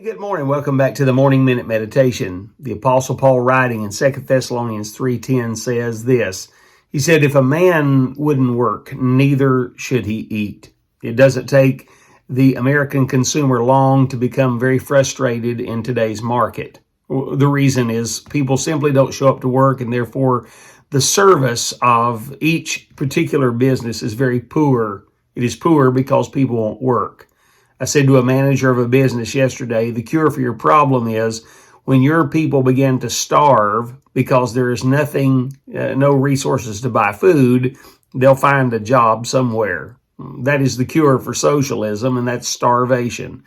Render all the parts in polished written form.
Good morning. Welcome back to the Morning Minute Meditation. The Apostle Paul, writing in 2 Thessalonians 3:10, says this. He said, if a man wouldn't work, neither should he eat. It doesn't take the American consumer long to become very frustrated in today's market. The reason is people simply don't show up to work, and therefore the service of each particular business is very poor. It is poor because people won't work. I said to a manager of a business yesterday, the cure for your problem is when your people begin to starve because there is no resources to buy food, they'll find a job somewhere. That is the cure for socialism, and that's starvation.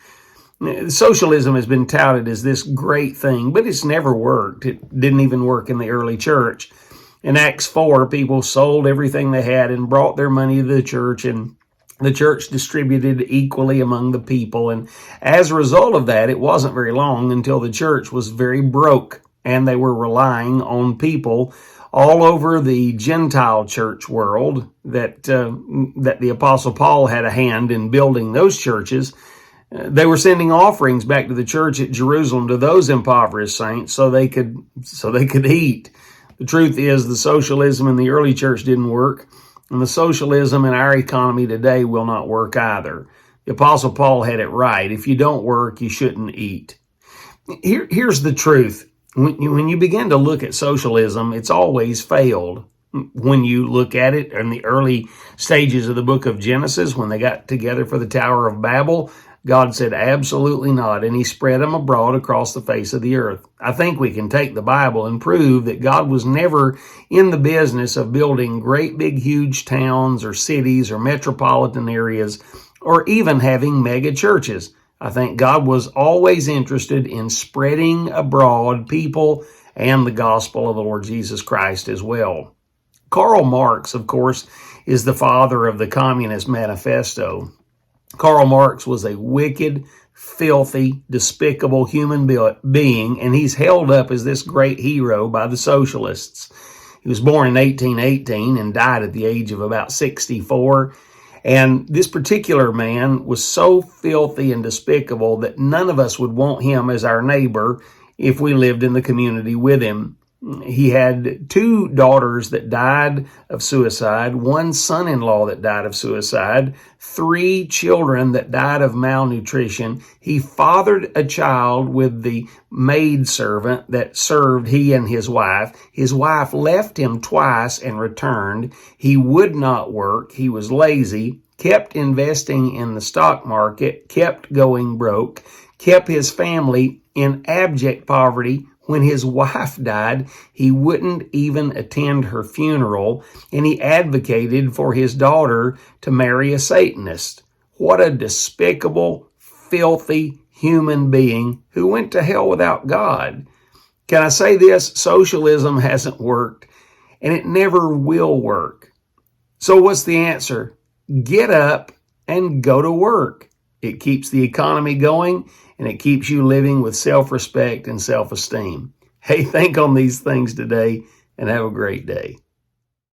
Socialism has been touted as this great thing, but it's never worked. It didn't even work in the early church. In Acts 4, people sold everything they had and brought their money to the church, and the church distributed equally among the people. And as a result of that, it wasn't very long until the church was very broke, and they were relying on people all over the Gentile church world that the Apostle Paul had a hand in building those churches. They were sending offerings back to the church at Jerusalem to those impoverished saints so they could eat. The truth is, the socialism in the early church didn't work, and the socialism in our economy today will not work either. The Apostle Paul had it right. If you don't work, you shouldn't eat. Here's the truth. When you begin to look at socialism, it's always failed. When you look at it in the early stages of the book of Genesis, when they got together for the Tower of Babel, God said absolutely not, and he spread them abroad across the face of the earth. I think we can take the Bible and prove that God was never in the business of building great big huge towns or cities or metropolitan areas or even having mega churches. I think God was always interested in spreading abroad people and the gospel of the Lord Jesus Christ as well. Karl Marx, of course, is the father of the Communist Manifesto. Karl Marx was a wicked, filthy, despicable human being, and he's held up as this great hero by the socialists. He was born in 1818 and died at the age of about 64. And this particular man was so filthy and despicable that none of us would want him as our neighbor if we lived in the community with him. He had 2 daughters that died of suicide, 1 son-in-law that died of suicide, 3 children that died of malnutrition. He fathered a child with the maidservant that served he and his wife. His wife left him twice and returned. He would not work. He was lazy, kept investing in the stock market, kept going broke, kept his family in abject poverty. When his wife died, he wouldn't even attend her funeral, and he advocated for his daughter to marry a Satanist. What a despicable, filthy human being who went to hell without God. Can I say this? Socialism hasn't worked, and it never will work. So what's the answer? Get up and go to work. It keeps the economy going, and it keeps you living with self-respect and self-esteem. Hey, think on these things today and have a great day.